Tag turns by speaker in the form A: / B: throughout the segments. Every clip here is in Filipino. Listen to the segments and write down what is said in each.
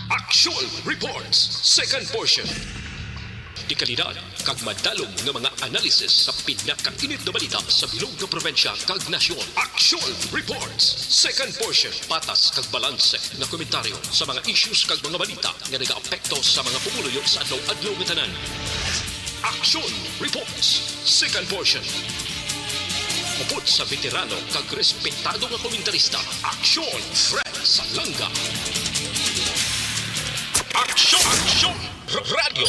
A: Actual Reports, second portion. Di kalidad, kag madalong ng mga analisis sa pinakainit na balita sa bilog na probensya kag nasyon. Actual Reports, second portion. Patas kag balanse na komentaryo sa mga issues kag mga balita nga nagaapekto sa mga pumuluyo sa adlaw-adlaw nga tanan. Actual Reports, second portion. Upod sa veterano kag respetado nga komentarista, Aksyon Fred Salanga. Aksyon Radio.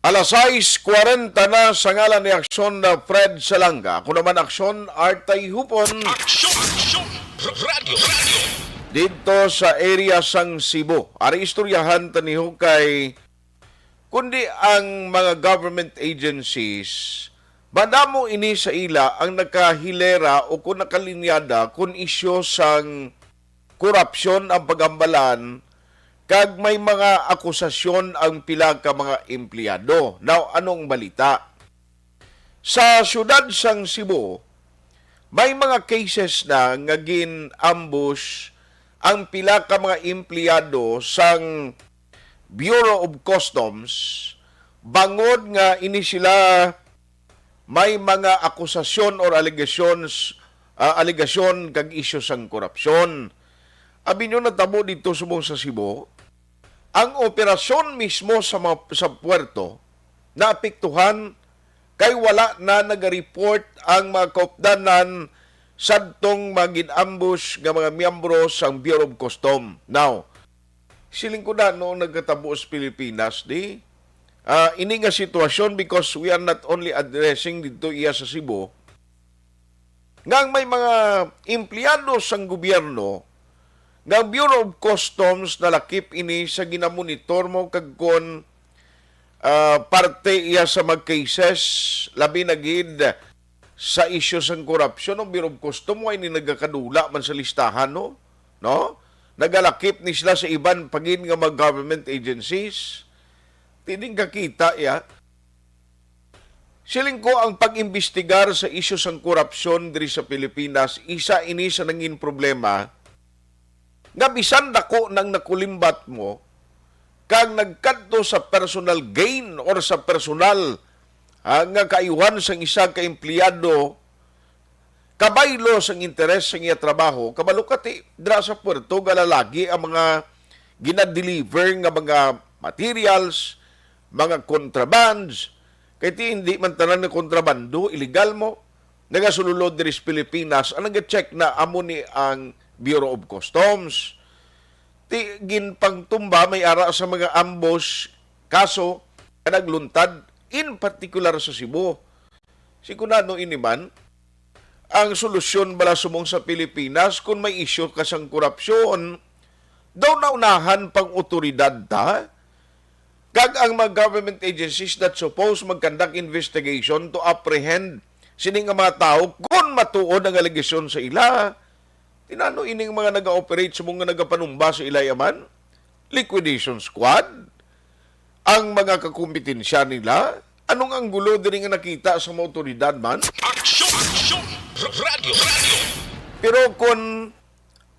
B: Alas 6:40 na sa ngalan ni Aksyon na Fred Salanga. Ako naman Aksyon Artay Hupon.
A: Aksyon Radio.
B: Dito sa area sang Cebu. Ari istoryahan taniho kay kundi ang mga government agencies madamo ini sa ila ang nakahilera o kung nakalinyada kung isyo sang korupsyon ang pagambalan kag may mga akusasyon ang pila ka mga empleyado. Now, anong balita? Sa syudad sang Cebu, may mga cases na nga gin-ambush ang pila ka mga empleyado sang Bureau of Customs bangod nga ini sila may mga akusasyon or aligasyon kag isyu sang korupsyon. Abi nyo natabo dito subong sa Cebu, ang operasyon mismo sa puerto naapektuhan kay wala na nag-report ang mga kaupdanan sadtong magin-ambush nga mga miyembro sang Bureau of Customs. Now, siling ko na noong nagkatabo sa Pilipinas, ini nga sitwasyon because we are not only addressing dito iya sa Cebu, ngang may mga empleyado sang gobyerno nga Bureau of Customs nalakip ini sa ginamonitor mo kag kon parte iya sa mag-cases labi na gid sa isyu sang korupsyon ng Bureau of Customs ay ni nagakadula man sa listahan no nagalakip ni sila sa iban pagin nga mga government agencies. Tining kakita ya siling ko ang pag-imbestigar sa isyu sang korupsyon diri sa Pilipinas isa ini sa nangin problema nga bisan dako nang nakulimbat mo kag nagkadto sa personal gain or sa personal nga kaiwan sang isa ka empleyado kabaylo sang interes sang iya trabaho kabalo kati dra sa puerto galalagi ang mga ginadeliver nga mga materials, mga contrabands, kaya hindi man tanan na kontrabando, illegal mo, nagasululod diri sa Pilipinas, ang nag-check na amo ni ang Bureau of Customs. Ginpangtumba may ara sa mga ambush kaso na nagluntad, in particular sa Cebu. Sikunano iniman, ang solusyon bala sumong sa Pilipinas, kung may issue kasang korupsyon, daw naunahan pang otoridad ta, kag ang mga government agencies that suppose mag-conduct investigation to apprehend sining nga mga tao kung matuod ang aligasyon sa ila. Tinano ining mga nag-operate sa mga nagapanumba sa ilayaman? Liquidation squad? Ang mga kakumpetensya nila? Anong ang gulo din nga nakita sa mga otoridad man?
A: Aksyon Radio.
B: Pero kung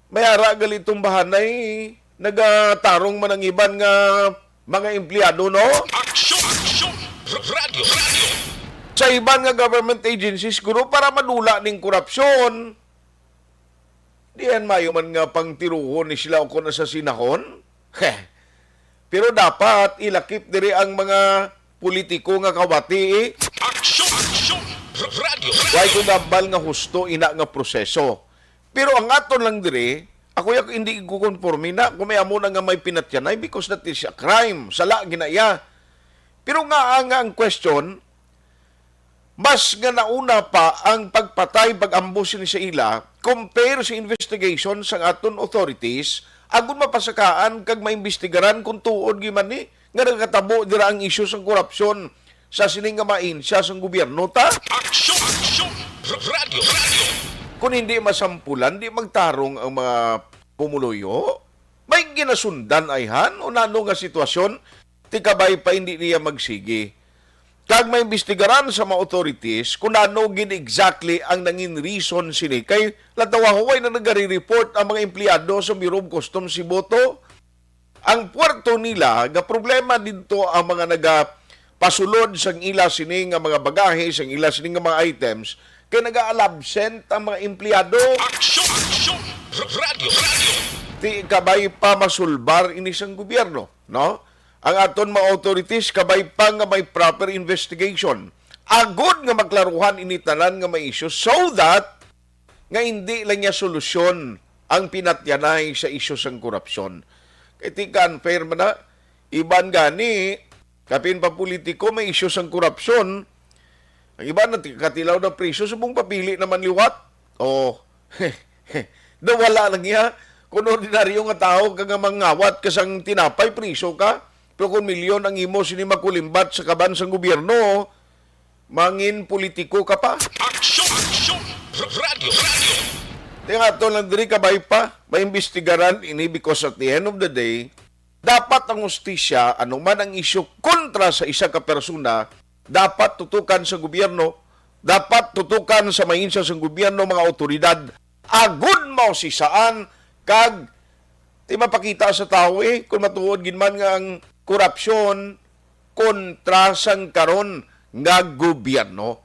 B: may ara galitong bahanay, nagatarong man ang iban nga mga empleyado, no?
A: Aksyon Radio.
B: Sa iban nga government agencies, guro para madula ning korupsyon. Diyan mayo man nga pang tiruhon ni sila o kung asasinahon. Pero dapat ilakip diri ang mga politiko nga kawati.
A: Aksyon Radio.
B: Why ko gambal nga husto ina nga proseso. Pero ang aton lang diri, ako hindi ko konforme na kung may amo na nga may pinatyanay because that is a crime. Sala ginaya. Pero nga ang question, mas nga nauna pa ang pagpatay, pag-ambush ni sa ila, compare sa investigation sa aton authorities, agon mapasakaan kag maimbestigaran kung tuod giman ni nga nagkatabo dira ang isyu sa korupsyon sa sining nga mainsya sa gobyerno ta.
A: Aksyon Radio.
B: Kung hindi masampulan, di magtarong ang mga pumuluyo. May ginasundan ayhan o nano nga sitwasyon, tikabay pa hindi niya magsigi. kag may imbestigaran sa mga authorities kung ano gin exactly ang nangin reason sini. Kay latawa-huway na nagari-report ang mga empleyado sa Bureau of Customs Siboto. Ang puerto nila, ga problema dito ang mga pasulod sang ila sini nga mga bagahe, sang ila sini nga mga items, kay naga-absent ang mga empleyado.
A: Aksyon! Aksyon! Radio! Radio!
B: Ti kabay pa masulbar ini sang gobyerno, no? Ang aton mga authorities kabay pa nga may proper investigation. Agod nga magklaruhan ini tanan nga may issue so that nga hindi lang niya solusyon ang pinatyanay sa issue sang korupsyon. Kaya tika unfair man na, iban gani, kapin pa politiko may issue sang korupsyon, ang iba na katilaw na presyo, subong papili naman liwat. O, nawala lang niya. Kung ordinaryo nga tao, kang mangawat kasang tinapay, presyo ka. Pero kung milyon ang imo sini makulimbat sa kaban sang gobyerno, mangin politiko ka pa.
A: Aksyon! Aksyon! Radio! Radio!
B: Tinga to lang diri kabay pa, maimbestigaran ini because at the end of the day, dapat ang hustisya, anuman ang isyu kontra sa isa ka persona, dapat tutukan sa gobyerno, dapat tutukan sa mainsa sa gobyerno, mga otoridad, agud mao si saan, kag, di mapakita sa tao kung matuod ginman nga ang korupsyon kontra sang karon nga gobyerno.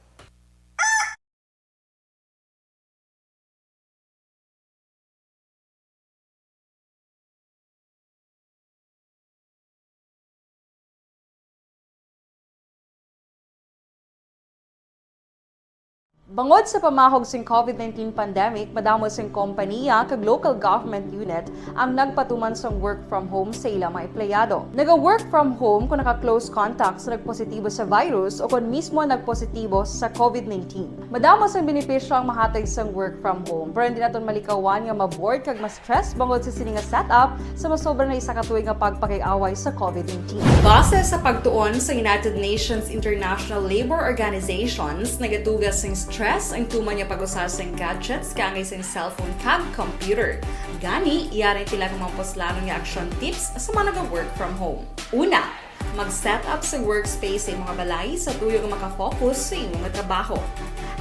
C: Bangod sa pamahog sing COVID-19 pandemic, madamo sing kompanya kag local government unit ang nagpatuman sang work from home sa ilang mga empleyado. Naga-work from home kung naka-close contact sa nagpositibo sa virus o kung mismo nagpositibo sa COVID-19. Madamo sang benepisyo ang mahatag sang work from home, pero hindi naton malikawan nga ma-bored kag ma-stress bangod sa sini nga setup sa masobra na isa ka tuig nga pagpakiaway sa COVID-19. Base sa pagtuon sa United Nations International Labour Organizations, nagatugas sing stress ang tuman niya pag-usar sa gadgets kangay sa cellphone kag computer. Gani, iyarin tila ng mga poslanong nga action tips sa mga nag-work from home. Una, mag-set up sa workspace sa mga balay sa tuyo nga makafocus sa inyong trabaho.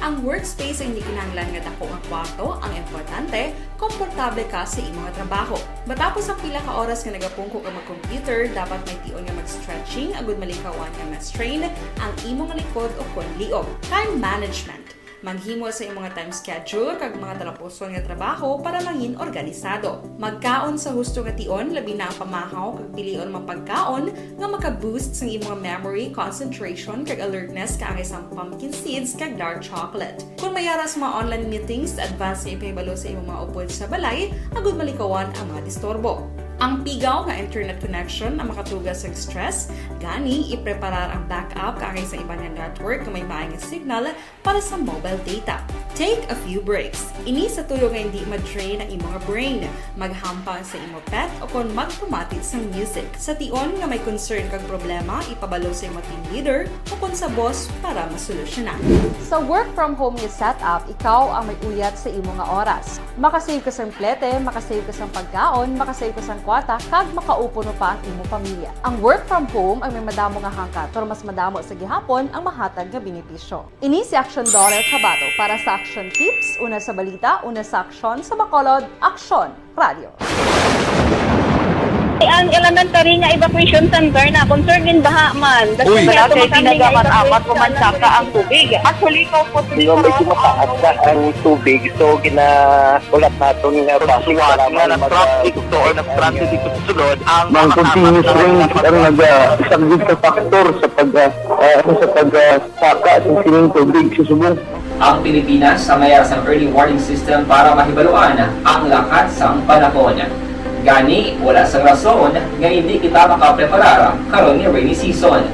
C: Ang workspace ay hindi kinahanglan nga dako nga kwarto, ang importante, komportable ka sa imong trabaho. Matapos ang pila ka oras nga nagapungko ka mag-computer, dapat may tion nga mag-stretching agud malikawan nga ma-strain ang imong likod o konliog. Time management. Manghimo sa imong time schedule kag mga talapuson nga trabaho para mangin organisado. Magkaon sa husto nga tion, labi na ang pamahaw kag pilion mapagkaon nga maka-boost sa imong memory, concentration kag alertness kaangay sa pumpkin seeds kag dark chocolate. Kung mayaras mga online meetings, advance sa ipahibalo sa imong mga upod sa balay, agud malikawan ang mga disturbo. Ang pigaw nga internet connection ang makatugas sa stress, gani ipreparar ang backup kaangay sa ibang network na may maayong signal para sa mobile data. Take a few breaks. Ini sa tuyo nga hindi ma-drain ang imong brain, maghampang sa imong pet o kung magpumati sa music. Sa tion nga may concern kag problema, ipabalo sa imong team leader o kung sa boss para masolusyonan. Sa work from home nga setup, ikaw ang may uyat sa imong nga oras. Makasave ka sa plete, makasave ka sa pagkaon, makasave ka sa kwata, kag makaupo no pa ang imong pamilya. Ang work from home ay may madamo nga hangkat, pero mas madamo sa gihapon ang mahatag nga benepisyo. Ini si Action Dore Cabato para sa Action Tips, una sa balita, una sa aksyon, sa Bacolod, Aksyon Radio.
D: Ang elementary nga evacuation center na concern din baha man.
E: Uy,
D: Kasi ginagamat-amat pumansaka ang tubig. Actually, ikaw po
E: Hindi mo medyo mataas na ang tubig. So, ulat natin nga basic para
F: traffic to or nag-traffic dito sa sulod ang
E: Mang continuous rain ang isang good factor sa pagsaka sa sining tubig sa subong.
G: Ang Pilipinas sa mayroon ng early warning system para mahibaluan ang lakas ng panahon. Gani, wala sa rason nga hindi kita makapreparar karon ni rainy season.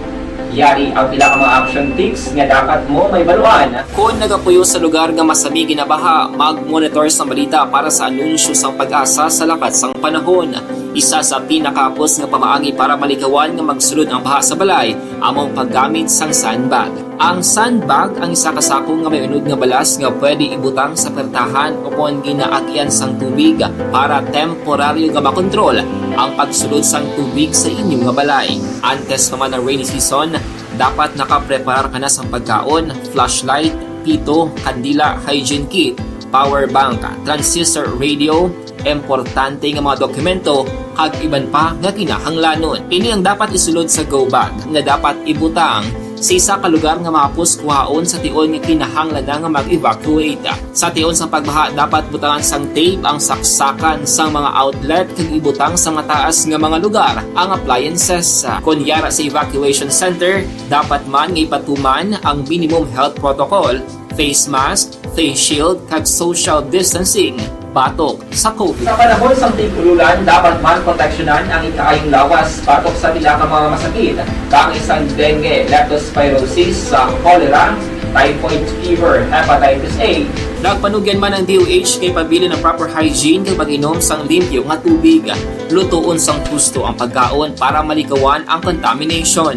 G: Yari ang pila ka mga action tips nga dapat mo may baluan. Kung nagapuyo sa lugar nga masabi ginabaha, mag-monitor sa balita para sa anunsyo sang pag-asa sa lakas sang panahon. Isa sa pinakapos nga pamaagi para malikawan nga magsulod ang baha sa balay, among paggamit sang sandbag. Ang sandbag ang isa ka sako nga may unod nga balas nga pwede ibutang sa pertahan o kung ginaagyan sang tubig para temporaryo nga makontrol ang pagsulod sang tubig sa inyong nga balay. Antes naman ng rainy season, dapat nakapreparar ka na sa pagkaon, flashlight, pito, kandila, hygiene kit, power bank, transistor radio, importante nga mga dokumento kag iban pa nga kinahanglanon. Ini ang dapat isulod sa go bag nga dapat ibutang sa isa ka lugar nga mapus kuhaon sa tion nga kinahanglan nga mag-evacuate. Sa tion sa pagbaha dapat butangan sang tape ang saksakan sa mga outlet kag ibutang sa mataas nga mga lugar ang appliances. Kunyara sa evacuation center, dapat man nga ipatuman ang minimum health protocol, face mask, face shield kag social distancing batok sa COVID. Sa panahon sa tig-ululan, dapat man proteksyonan ang ikaayong lawas batok sa pila ka mga masakit, kang isang dengue, leptospirosis, cholera, typhoid fever, hepatitis A. Nagpanugyan man ang DOH kay pabili ng proper hygiene kay pag-inom sang limpyo nga tubig. Lutuon sang husto ang pagkaon para malikawan ang contamination.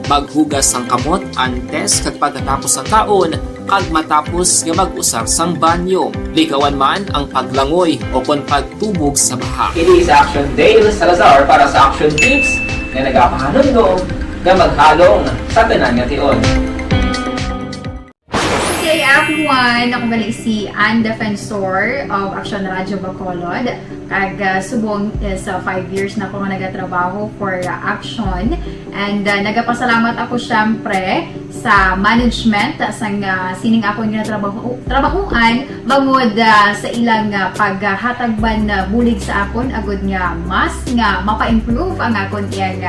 G: Maghugas sang kamot antes kag pagkatapos ang kaon kag matapos nga mag-usar sang banyo. Likawan man ang paglangoy o kon pagtubog sa baha. It is Action Dale Salazar para sa Action Tips nga nagapahanundong nga maghalong sa tanan nga tion.
H: Good day everyone! Ako gali si Ann Defensor of Action Radio Bacolod. Kag subong sa 5 years na ako nga nagatrabaho for Action. And nagapasalamat ako syempre sa management sang sining ako nga trabahuan bangod sa ilang paghatagban bulig sa akon agud nga mas nga mapa-improve ang akon iyang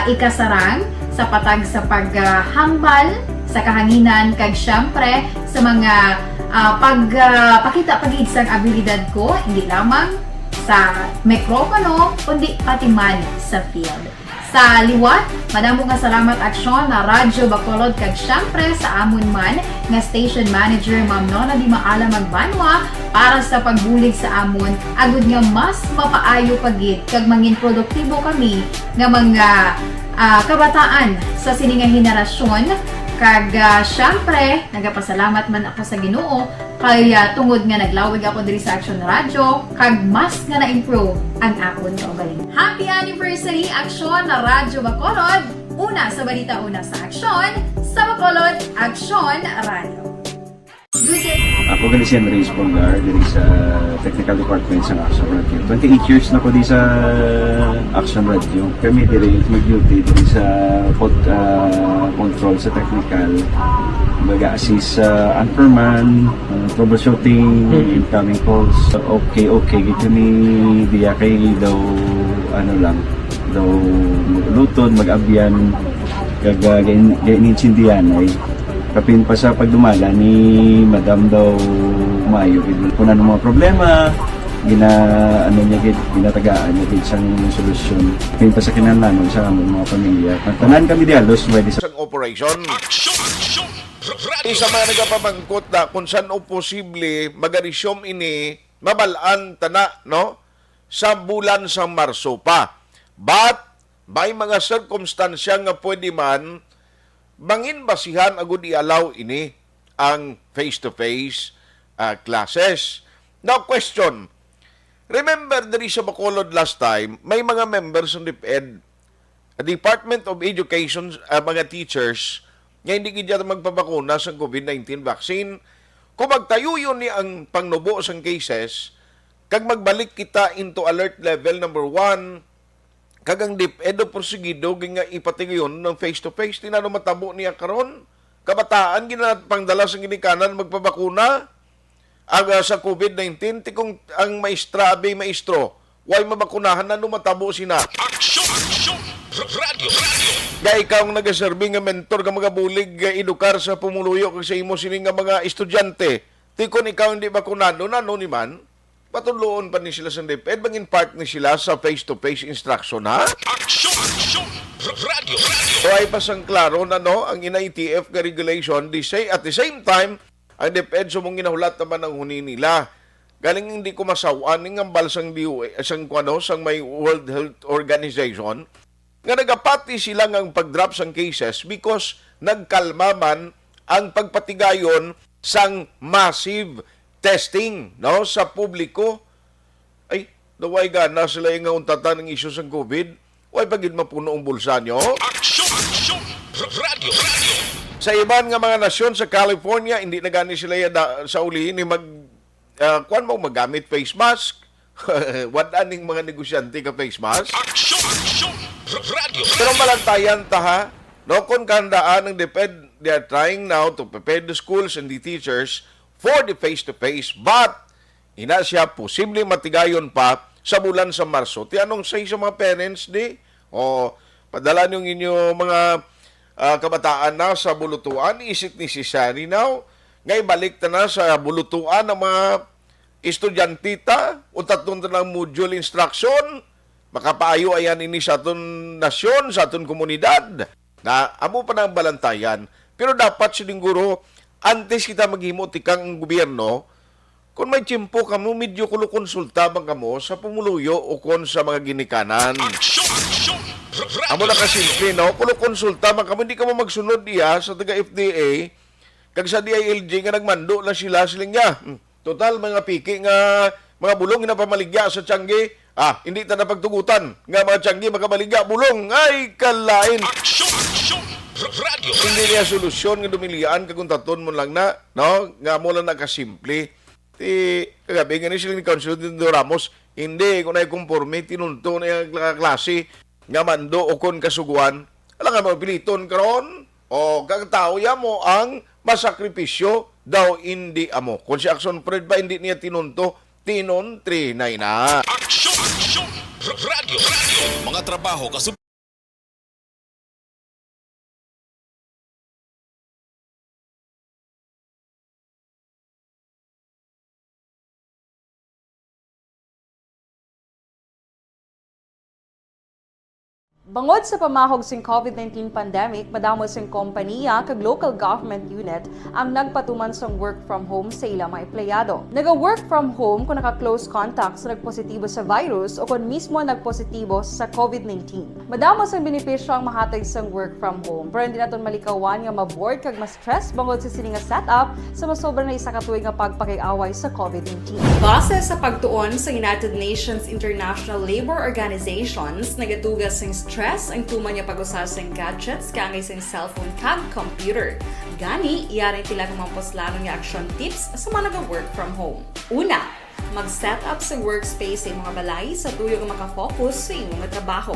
H: ikasarang sa patag sa paghambal sa kahanginan kag syempre sa mga pagpakita pagid sang abilidad ko hindi lamang sa mikropono kundi pati man sa field. Sa liwat, madamo nga salamat Aksyon na Radyo Bacolod kag syempre sa amon man nga station manager Ma'am Nona Di Maala Magbanwa para sa pagbulig sa amon agud nga mas mapaayo pagid kag mangin produktibo kami nga mga kabataan sa sining nga henerasyon. Kag syempre, nagapasalamat man ako sa Ginoo kay tungod nga naglawig ako diri sa Action Radio kag mas nga na-improve ang akon kaugalingon. Happy anniversary Action na Radyo Bacolod! Una sa balita, una sa Action, sa Bacolod, Action Radio.
I: Ako gali si Andres Polgar diri sa Technical Department sa Action Radio. 28 years na ko di sa Action Radio. Kami diri mag-duty diri sa control sa technical. Mag-assist sa anchorman, troubleshooting, incoming calls. Okay, gito ni diya kay daw daw lutod, mag-abyan, ganinsindihan ay kapin pa sa pagdumala ni Madam daw Mayo kung ano mga problema ginatagaan niya gid sang solusyon kapin pa sa kinahanglan sa among mga pamilya tanan kami dialos pwede sa
B: operation. Isa man nagapamangkot na kung saan o posible magarisyom ini mabalaan tana no sa bulan sa Marso pa. But may mga circumstansya nga pwede man bangin basihan agud i-allow ini ang face-to-face classes. Now question, remember diri sa Bacolod last time, may mga members ng DepEd, Department of Education, mga teachers, nga hindi gid magpabakuna sa COVID-19 vaccine. Kung magtayo yun ni ang pangnubo sang cases, kag magbalik kita into alert level number 1, kagang DepEd o porsigido nga ipatigayon ng face-to-face, tinano matabo niya karon kabataan ginapangdala sa ginikanan magpabakuna sa COVID-19 tikong ang maestro why mabakunahan na matabo sina
A: Action Radio.
B: Ga ikaw ang nagaserbi nga mentor nga magabulig edukar sa pumuluyo kag sa imo sining nga mga estudyante tikon ikaw hindi bakunado nano ni man patuluon pa ni sila sa DepEd, bangin part ni sila sa face-to-face instruction, ha?
A: Action Radio.
B: So ay pasang klaro na no, ang ina-ETF nga regulation, at the same time, ang DepEd sumong ginahulat naman ang huni nila. Galing hindi ko masawaan ng ambal sang sang may World Health Organization, nga nagapati sila ng pag-drop sang cases because nagkalma man ang pagpatigayon sang massive testing no sa publiko. Ay daway gana sila yung untatan ng isyu sa COVID, way pagid mapuno ang bulsa nyo.
A: Action Radio.
B: Sa iban nga mga nasyon sa California, hindi na gani sila sa uli ni kuan mo magamit face mask. Wadaan ning mga negosyante ka face mask. Pero malantayan ta ha. No, kung kandaan ng DepEd, they are trying now to prepare the schools and the teachers for the face-to-face. But, ina siya posible matigayon pa sa bulan sa Marso. Ti anong say sa mga parents di? O, padala yung inyo mga kabataan na sa bulutuan. Is it necessary now? Ngay balik na sa bulutuan ng mga estudyantita o tatlong ng module instruction. Makapaayo ayan ini sa aton nasyon, sa aton komunidad. Na amo pa ng balantayan. Pero dapat siniguro, antes kita maghimo tikang ang gobyerno, kung may tiyempo kamo, medyo kulukonsulta bang kamo sa pumuluyo o kon sa mga ginikanan. Amo na kasimple, no? Kulukonsulta bang kamo, hindi ka mo magsunod diya sa taga-FDA, kag sa DILG nga nagmando na siling niya. Total, mga piki nga, mga bulong na pamaligya sa Tiangge, hindi ta napagtugutan nga mga Tiangge makabaligya bulong, ay kalain. Hindi niya solusyon nga dumilian kaguntaton mo lang na, no? Nga mo lang nakasimple. Kagabi nga ni sila ni Councilor Ramos, hindi kung naikomporme, tinunto na yung klase nga mando o kon kasuguan. Alam nga mapiliton karon o kagtao ya mo ang masakripisyo daw hindi amo. Kung si Action Fred ba hindi niya tinunto, trinay na.
A: Mga trabaho kasub
C: Bangod sa pamahog sing COVID-19 pandemic, madamo sing kompanya kag local government unit ang nagpatuman sang work from home sa ilang mga empleyado. Naga-work from home kung naka-close contact sa nagpositibo sa virus o kung mismo nagpositibo sa COVID-19. Madamo sang benepisyo ang mahatag sang work from home, pero hindi naton malikawan nga ma-bored kag ma-stress bangod sa sini nga setup sa masobra na isa ka tuig nga pagpakiaway sa COVID-19. Base sa pagtuon sa United Nations International Labour Organizations, nagatugas sing stress ang tuman niya pag-usar sa gadgets kangay sa cellphone kag computer. Gani, iyarin tila ng mga poslanong nga action tips sa mga nag-work from home. Una, mag-set up sa workspace sa mga balay sa tuyo nga makafocus sa inyong trabaho.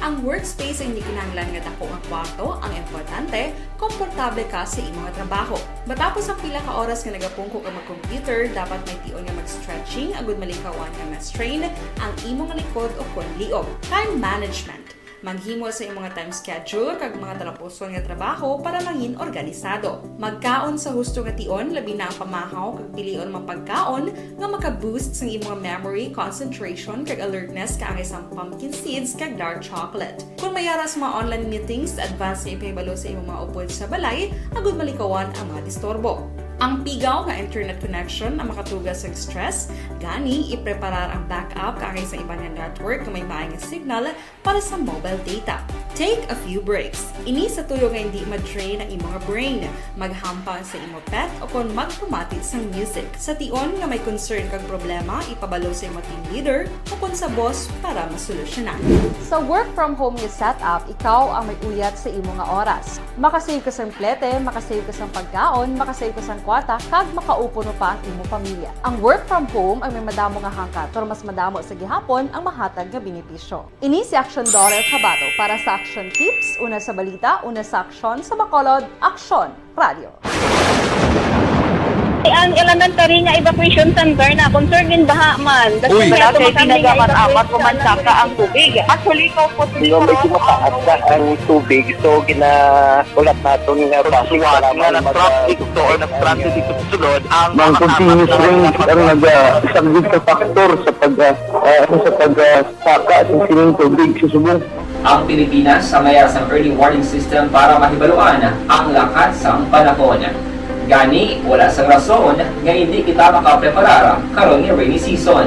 C: Ang workspace ay hindi kinahanglan nga dako ang kwarto, ang importante, komportable ka sa imong trabaho. Matapos ang pila ka oras nga nagapungko ka mag-computer, dapat may tion nga mag-stretching agud malikawan nga ma-strain ang imong likod o konliog. Time management. Maghimo sa imong time schedule kag mga talapuson nga trabaho para mangin organisado. Magkaon sa husto nga tion labi na ang pamahaw kag pilion mapagkaon nga maka-boost sa imong memory, concentration kag alertness kaangay sa pumpkin seeds kag dark chocolate. Kung mayara sa mga online meetings, advance na ipahibalo sa imong mga upod sa balay, agud malikawan ang mga disturbo. Ang pigaw nga internet connection ang makatugas sa stress, gani ipreparar ang backup kaangay sa ibang network kung may maayong signal para sa mobile data. Take a few breaks. Ini sa tuyo nga hindi ma-drain ang imong brain, maghampang sa imong pet o kung magpumati sa music. Sa tion nga may concern kag problema, ipabalo sa imong team leader o kung sa boss para masolusyonan. Sa work from home nga setup, ikaw ang may uyat sa imong nga oras. Makasave ka sa plete, makasave ka sa pagkaon, makasave ka sa kwata, kag makaupo no pa ang imong pamilya. Ang work from home ay may madamo nga hangkat, pero mas madamo sa gihapon ang mahatag nga benepisyo. Ini si Action Dorel Cabato para sa Action Tips, una sa balita, una sa aksyon sa Bacolod, Aksyon Radio.
D: Ang elementary nga evacuation center na concern din baha man.
F: Uy,
D: Kasi pinagamat-amat kumansaka ang tubig. Actually, ko po
E: May mataas na ang tubig. So, ulat natin nga
F: Pagsuwat nga nag-trap dito or nag-transit dito sa sulod ang
E: Mang continuous range ang nag-subject sa factor sa pagsaka at sining tubig sa subong.
G: Ang Pilipinas sa mayroon sa early warning system para mahibaluan ang lakas ng panahon. Gani, wala sa rason nga hindi kita makapreparar karon ni rainy season.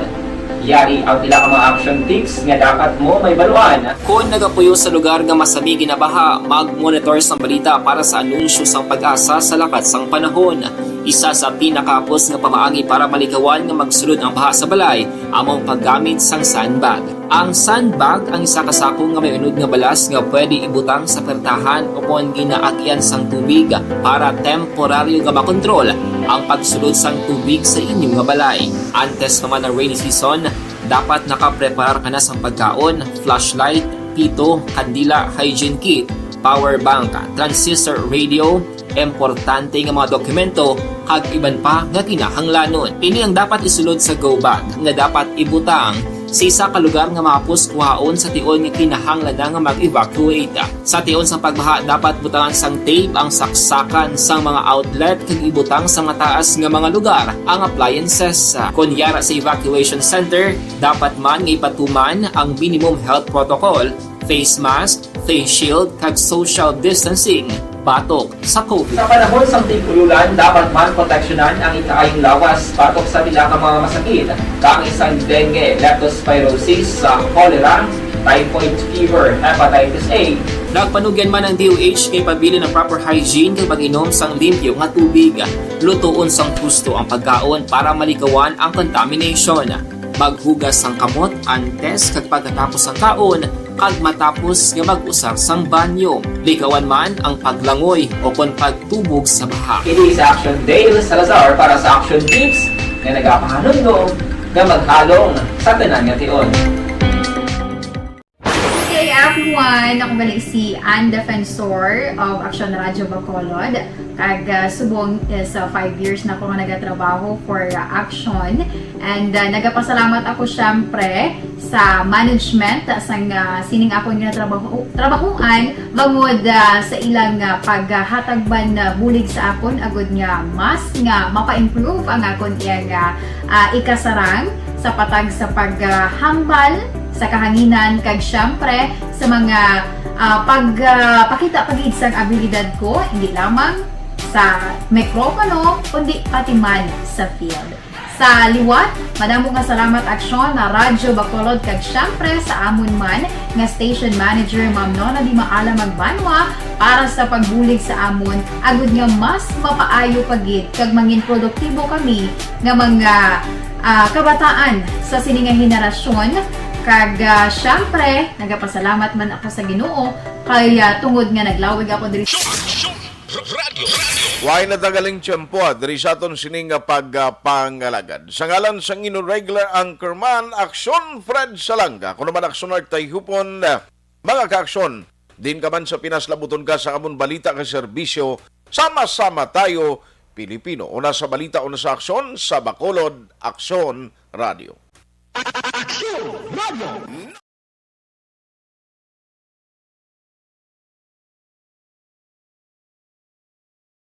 G: Yari ang pila ka mga action tips nga dapat mo may baluan. Kung nagapuyo sa lugar nga masabi ginabaha, mag-monitor sa balita para sa anunsyo sang pag-asa sa lakat sang panahon. Isa sa pinakapos nga pamaagi para malikawan nga magsulod ang baha sa balay, among paggamit sang sandbag. Ang sandbag ang isa kasakong nga may unod nga balas nga pwede ibutang sa pertahan upon ginaagyan sang tubig para temporaryo nga makontrol ang pagsulod sang tubig sa inyong nga balay. Antes naman ng rainy season, dapat nakapreparar ka na sang pagkaon, flashlight, pito, kandila, hygiene kit, power bank, transistor radio, importante nga mga dokumento kag iban pa nga kinahanglanon. Ini ang dapat isulod sa go bag nga dapat ibutang sa isa ka lugar nga mapus kuhaon sa tion nga kinahanglan nga mag-evacuate. Sa tion sa pagbaha dapat butangan sang tape ang saksakan sang mga outlet kag ibutang sa mga taas nga mga lugar ang appliances. Kunyara sa evacuation center, dapat man nga ipatuman ang minimum health protocol, face mask, face shield kag social distancing batok sa COVID. Sa panahon sa tigululan, dapat man proteksyonan ang ikaayong lawas batok sa pila ka mga masakit. Kang isang dengue, leptospirosis, cholera, typhoid fever, hepatitis A. Nagpanugyan man ang DOH kay pabili ng proper hygiene kay pag-inom sang limpyo nga tubig. Lutuon sang gusto ang pagkaon para malikawan ang contamination. Maghugas sang kamot antes kag pagkatapos ang kaon kag matapos nga mag-usar sang banyo. Likawan man ang paglangoy o kon pagtubog sa baha. Ini sa Action Dale Salazar para sa Action Tips nga nagapahanong nga maghalong sa tanan nga tion.
H: Hey everyone! Ako balik si Ann Defensor of Action Radio Bacolod. Kag subong sa 5 years na ako nga nagatrabaho for Action. And nagapasalamat ako syempre sa management sang sining ako nga trabahuan bangod sa ilang paghatagban bulig sa akon agud nga mas nga mapa-improve ang akon iyang ikasarang sa patag sa paghambal sa kahanginan kag syempre sa mga pakita pagid sang abilidad ko hindi lamang sa mikropono kundi pati man sa field. Sa liwat, madamo nga salamat Aksyon na Radyo Bacolod kag syempre sa amon man nga station manager Ma'am Nona Di Maala Magbanwa para sa pagbulig sa amon agud nga mas mapaayo pagid kag mangin produktibo kami nga mga kabataan sa sininga henerasyon. Kag syempre, nagapasalamat man ako sa Ginoo kay tungod nga naglawig ako diri
A: Radio.
B: Why natagaling tiyempo diri sa aton sining pagpangalagad. Sa ngalan sang inyong regular anchorman, Aksyon Fred Salanga. Kung naman aksyon tay hupon, mga ka-aksyon, din ka man sa pinaslabuton ka sa amon balita ka serbisyo, sama-sama tayo, Pilipino. Una sa balita, una sa aksyon, sa Bacolod, Aksyon Radio. Aksyon Radio!